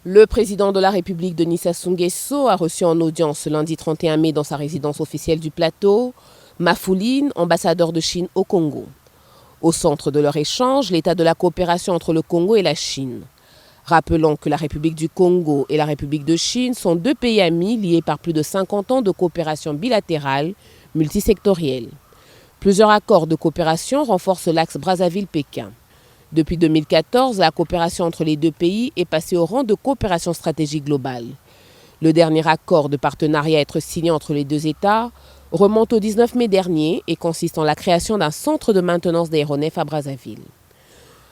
Le président de la République, Denis Sassou Nguesso, a reçu en audience ce lundi 31 mai dans sa résidence officielle du plateau Mafouline, ambassadeur de Chine au Congo. Au centre de leur échange, l'état de la coopération entre le Congo et la Chine. Rappelons que la République du Congo et la République de Chine sont deux pays amis liés par plus de 50 ans de coopération bilatérale multisectorielle. Plusieurs accords de coopération renforcent l'axe Brazzaville-Pékin. Depuis 2014, la coopération entre les deux pays est passée au rang de coopération stratégique globale. Le dernier accord de partenariat à être signé entre les deux États remonte au 19 mai dernier et consiste en la création d'un centre de maintenance d'aéronefs à Brazzaville.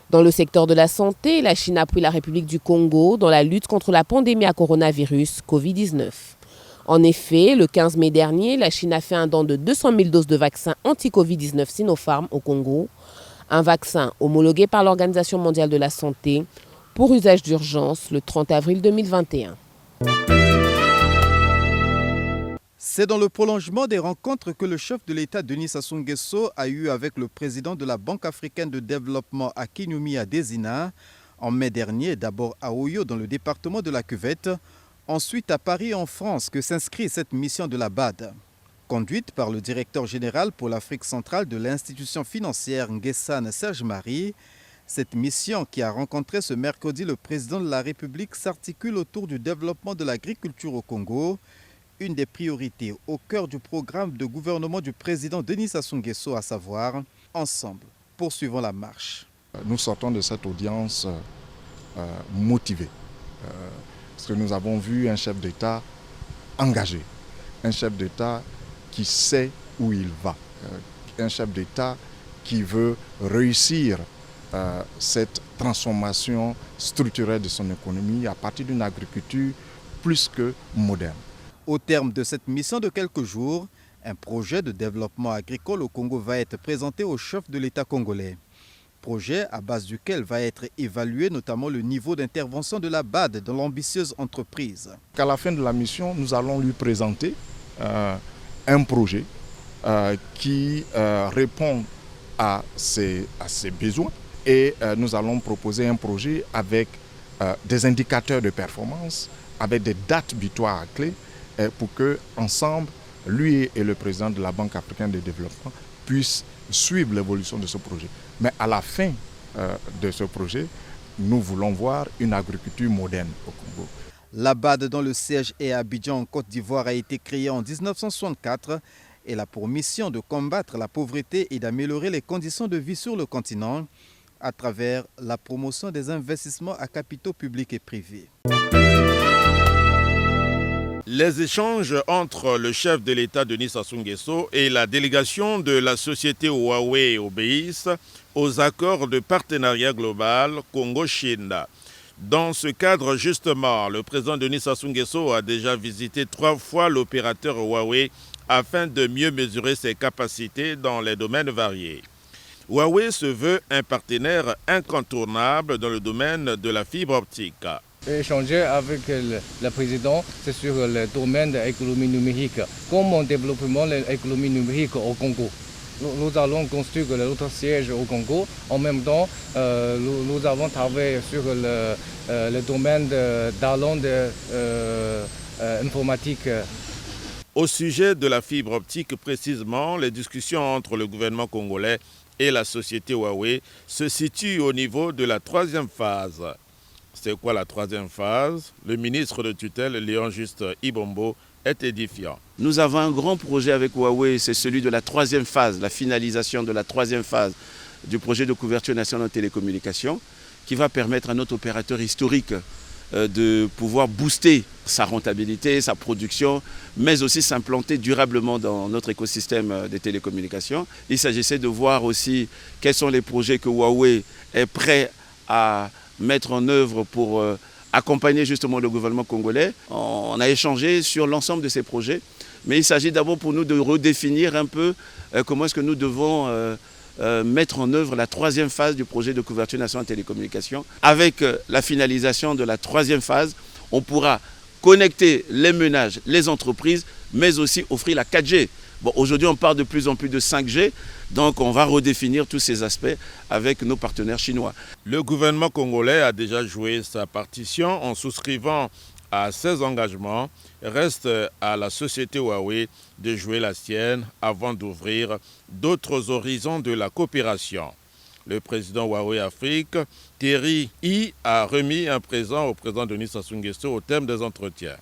Dans le secteur de la santé, la Chine appuie la République du Congo dans la lutte contre la pandémie à coronavirus Covid-19. En effet, le 15 mai dernier, la Chine a fait un don de 200 000 doses de vaccin anti-Covid-19 Sinopharm au Congo, un vaccin homologué par l'Organisation mondiale de la santé pour usage d'urgence le 30 avril 2021. C'est dans le prolongement des rencontres que le chef de l'État Denis Sassou Nguesso a eu avec le président de la Banque africaine de développement Akinwumi Adesina en mai dernier, d'abord à Oyo dans le département de la Cuvette, ensuite à Paris en France que s'inscrit cette mission de la BAD. Conduite par le directeur général pour l'Afrique centrale de l'institution financière Nguessane Serge Marie, cette mission qui a rencontré ce mercredi le président de la République s'articule autour du développement de l'agriculture au Congo, une des priorités au cœur du programme de gouvernement du président Denis Sassou Nguesso, à savoir « Ensemble, poursuivons la marche ». Nous sortons de cette audience motivés, parce que nous avons vu un chef d'État engagé, un chef d'État qui sait où il va, un chef d'État qui veut réussir cette transformation structurelle de son économie à partir d'une agriculture plus que moderne. Au terme de cette mission de quelques jours, un projet de développement agricole au Congo va être présenté au chef de l'État congolais. Projet à base duquel va être évalué notamment le niveau d'intervention de la BAD dans l'ambitieuse entreprise. À la fin de la mission, nous allons lui présenter un projet qui répond à ses besoins et nous allons proposer un projet avec des indicateurs de performance, avec des dates butoirs à clé pour que ensemble, lui et le président de la Banque africaine de développement puissent suivre l'évolution de ce projet. Mais à la fin de ce projet, nous voulons voir une agriculture moderne au Congo. La BAD dont le siège est à Abidjan en Côte d'Ivoire a été créée en 1964. Elle a pour mission de combattre la pauvreté et d'améliorer les conditions de vie sur le continent à travers la promotion des investissements à capitaux publics et privés. Les échanges entre le chef de l'État Denis Sassou Nguesso et la délégation de la société Huawei obéissent aux accords de partenariat global Congo-Chine. Dans ce cadre, justement, le président Denis Sassou Nguesso a déjà visité 3 fois l'opérateur Huawei afin de mieux mesurer ses capacités dans les domaines variés. Huawei se veut un partenaire incontournable dans le domaine de la fibre optique. Échanger avec le président, c'est sur le domaine de l'économie numérique. Comment développer l'économie numérique au Congo. Nous allons construire notre siège au Congo. En même temps, nous avons travaillé sur le domaine d'allant informatique. Au sujet de la fibre optique précisément, les discussions entre le gouvernement congolais et la société Huawei se situent au niveau de la 3e phase. C'est quoi la 3e phase? Le ministre de tutelle, Léon Juste Ibombo, est édifiant. Nous avons un grand projet avec Huawei, c'est celui de la 3e phase, la finalisation de la 3e phase du projet de couverture nationale de télécommunications, qui va permettre à notre opérateur historique de pouvoir booster sa rentabilité, sa production, mais aussi s'implanter durablement dans notre écosystème des télécommunications. Il s'agissait de voir aussi quels sont les projets que Huawei est prêt à mettre en œuvre pour accompagner justement le gouvernement congolais. On a échangé sur l'ensemble de ces projets, mais il s'agit d'abord pour nous de redéfinir un peu comment est-ce que nous devons mettre en œuvre la 3e phase du projet de couverture nationale de télécommunications. Avec la finalisation de la 3e phase, on pourra connecter les ménages, les entreprises, mais aussi offrir la 4G. Bon, aujourd'hui, on parle de plus en plus de 5G, donc on va redéfinir tous ces aspects avec nos partenaires chinois. Le gouvernement congolais a déjà joué sa partition en souscrivant à ses engagements. Reste à la société Huawei de jouer la sienne avant d'ouvrir d'autres horizons de la coopération. Le président Huawei Afrique, Thierry I, a remis un présent au président Denis Sassou Nguesso au terme des entretiens.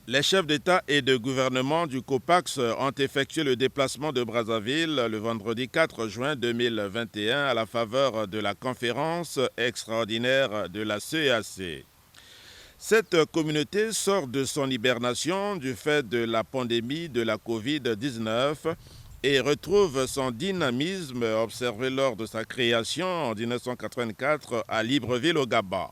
Les chefs d'État et de gouvernement du COPAX ont effectué le déplacement de Brazzaville le vendredi 4 juin 2021 à la faveur de la conférence extraordinaire de la CEAC. Cette communauté sort de son hibernation du fait de la pandémie de la Covid-19 et retrouve son dynamisme observé lors de sa création en 1984 à Libreville au Gabon.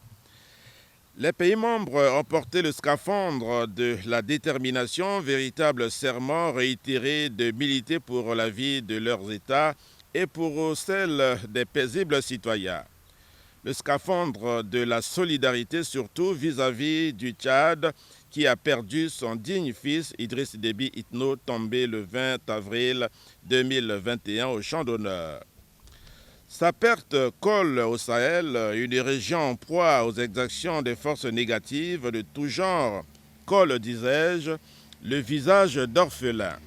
Les pays membres ont porté le scaphandre de la détermination, véritable serment réitéré de militer pour la vie de leurs États et pour celle des paisibles citoyens. Le scaphandre de la solidarité surtout vis-à-vis du Tchad qui a perdu son digne fils Idriss Déby Itno tombé le 20 avril 2021 au champ d'honneur. Sa perte colle au Sahel, une région en proie aux exactions des forces négatives de tout genre, colle, disais-je, le visage d'orphelin.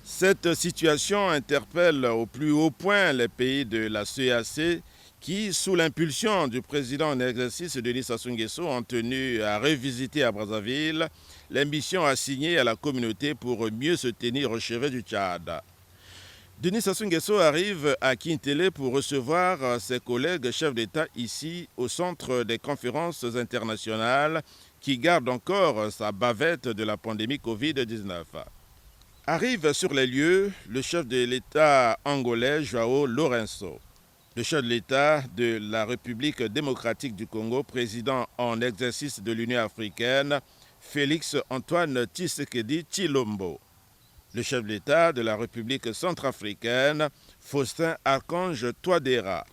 Cette situation interpelle au plus haut point les pays de la CEAC qui, sous l'impulsion du président en exercice Denis Sassou Nguesso, ont tenu à revisiter à Brazzaville les missions assignées à la communauté pour mieux se tenir au chevet du Tchad. Denis Sassou Nguesso arrive à Kintélé pour recevoir ses collègues chefs d'État ici au centre des conférences internationales qui garde encore sa bavette de la pandémie Covid-19. Arrive sur les lieux le chef de l'État angolais João Lourenço, le chef de l'État de la République démocratique du Congo, président en exercice de l'Union africaine, Félix Antoine Tshisekedi Tshilombo, le chef de l'État de la République centrafricaine, Faustin Archange Touadéra.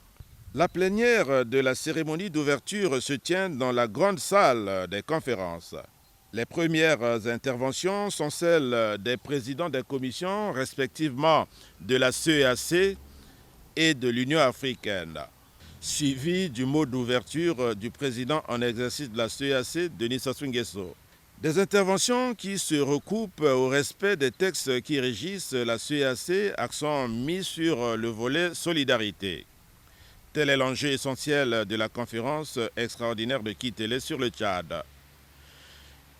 La plénière de la cérémonie d'ouverture se tient dans la grande salle des conférences. Les premières interventions sont celles des présidents des commissions, respectivement de la CEAC et de l'Union africaine, suivies du mot d'ouverture du président en exercice de la CEAC, Denis Sassou Nguesso. Des interventions qui se recoupent au respect des textes qui régissent la CEAC, accent mis sur le volet solidarité. Tel est l'enjeu essentiel de la conférence extraordinaire de Kintélé sur le Tchad.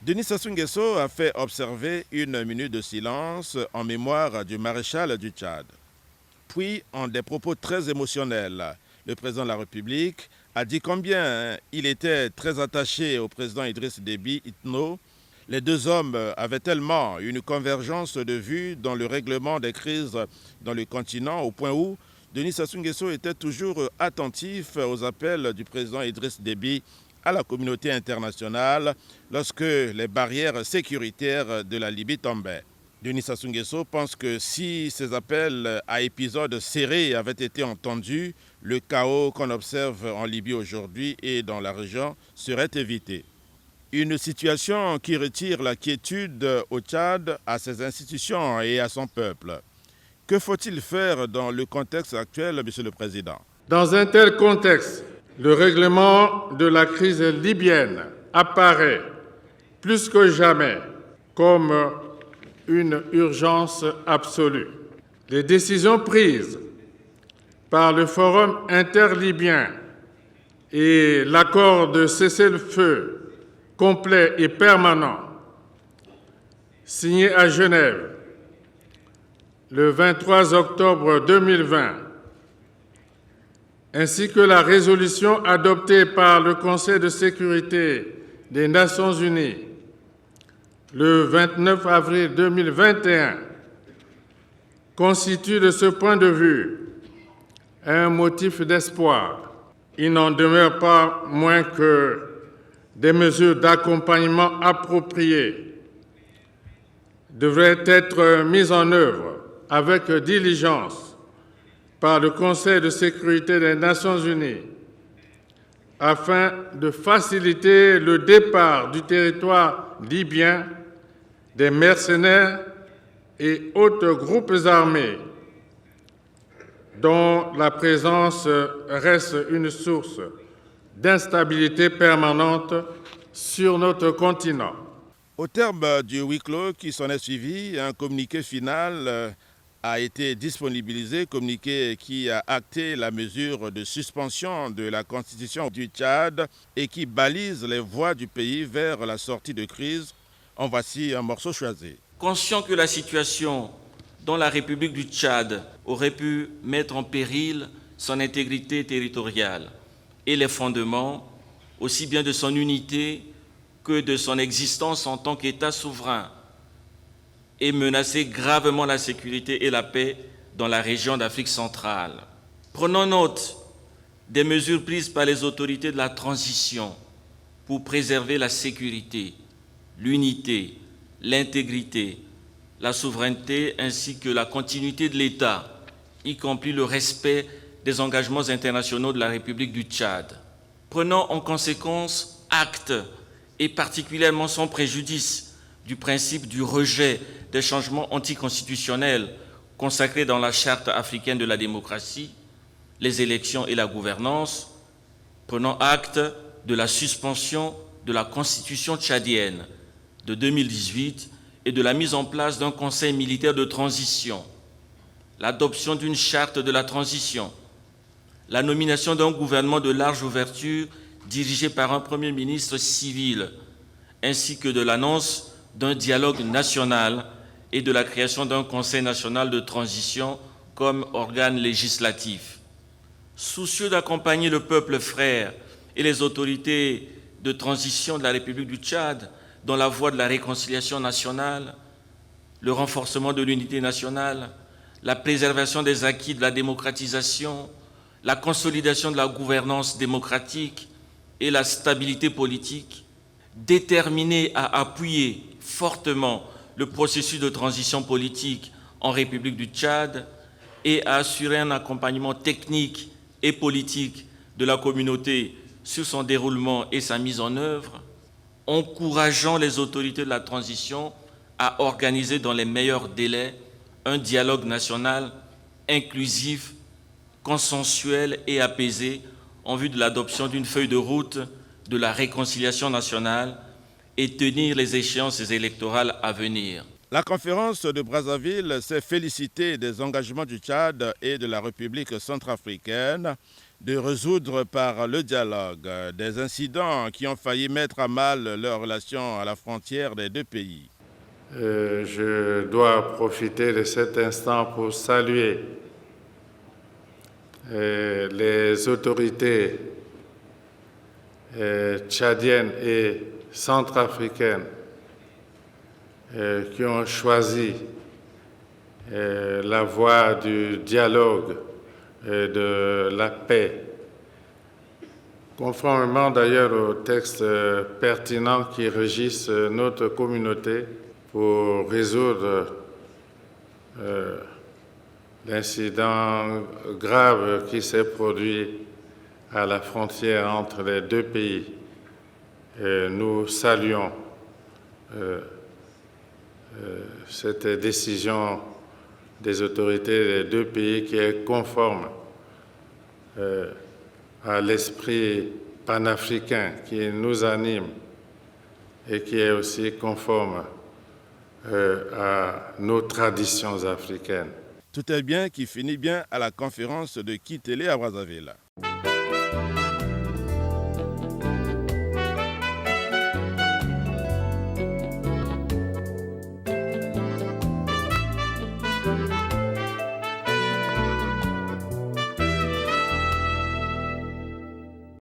Denis Sassou Nguesso a fait observer une minute de silence en mémoire du maréchal du Tchad. Puis, en des propos très émotionnels, le président de la République a dit combien il était très attaché au président Idriss Déby Itno. Les deux hommes avaient tellement une convergence de vues dans le règlement des crises dans le continent, au point où Denis Sassou Nguesso était toujours attentif aux appels du président Idriss Déby à la communauté internationale lorsque les barrières sécuritaires de la Libye tombaient. Denis Sassou Nguesso pense que si ces appels à épisodes serrés avaient été entendus, le chaos qu'on observe en Libye aujourd'hui et dans la région serait évité. Une situation qui retire la quiétude au Tchad, à ses institutions et à son peuple. Que faut-il faire dans le contexte actuel, Monsieur le Président? Dans un tel contexte, le règlement de la crise libyenne apparaît plus que jamais comme une urgence absolue. Les décisions prises par le Forum interlibyen et l'accord de cessez-le-feu complet et permanent signé à Genève le 23 octobre 2020, ainsi que la résolution adoptée par le Conseil de sécurité des Nations unies le 29 avril 2021, constituent de ce point de vue un motif d'espoir. Il n'en demeure pas moins que des mesures d'accompagnement appropriées devraient être mises en œuvre avec diligence par le Conseil de sécurité des Nations unies afin de faciliter le départ du territoire libyen des mercenaires et autres groupes armés dont la présence reste une source d'instabilité permanente sur notre continent. Au terme du huis clos qui s'en est suivi, un communiqué final a été disponibilisé, communiqué qui a acté la mesure de suspension de la Constitution du Tchad et qui balise les voies du pays vers la sortie de crise. En voici un morceau choisi. Conscient que la situation dans la République du Tchad aurait pu mettre en péril son intégrité territoriale et les fondements, aussi bien de son unité que de son existence en tant qu'État souverain, et menacer gravement la sécurité et la paix dans la région d'Afrique centrale. Prenons note des mesures prises par les autorités de la transition pour préserver la sécurité, l'unité, l'intégrité, la souveraineté ainsi que la continuité de l'État, y compris le respect des engagements internationaux de la République du Tchad. Prenons en conséquence acte, et particulièrement sans préjudice, du principe du rejet des changements anticonstitutionnels consacrés dans la Charte africaine de la démocratie, les élections et la gouvernance. Prenons acte de la suspension de la Constitution tchadienne de 2018 et de la mise en place d'un conseil militaire de transition, l'adoption d'une charte de la transition, la nomination d'un gouvernement de large ouverture dirigé par un Premier ministre civil, ainsi que de l'annonce d'un dialogue national et de la création d'un Conseil national de transition comme organe législatif. Soucieux d'accompagner le peuple frère et les autorités de transition de la République du Tchad dans la voie de la réconciliation nationale, le renforcement de l'unité nationale, la préservation des acquis de la démocratisation, la consolidation de la gouvernance démocratique et la stabilité politique, déterminés à appuyer fortement le processus de transition politique en République du Tchad et à assurer un accompagnement technique et politique de la communauté sur son déroulement et sa mise en œuvre, encourageant les autorités de la transition à organiser dans les meilleurs délais un dialogue national inclusif, consensuel et apaisé en vue de l'adoption d'une feuille de route de la réconciliation nationale et tenir les échéances électorales à venir. La conférence de Brazzaville s'est félicitée des engagements du Tchad et de la République centrafricaine de résoudre par le dialogue des incidents qui ont failli mettre à mal leurs relations à la frontière des deux pays. Je dois profiter de cet instant pour saluer les autorités tchadiennes et centrafricaines qui ont choisi la voie du dialogue et de la paix, conformément d'ailleurs aux textes pertinents qui régissent notre communauté pour résoudre l'incident grave qui s'est produit à la frontière entre les deux pays. Nous saluons cette décision des autorités des deux pays qui est conforme à l'esprit panafricain qui nous anime et qui est aussi conforme à nos traditions africaines. Tout est bien qui finit bien à la conférence de Kitélé à Brazzaville.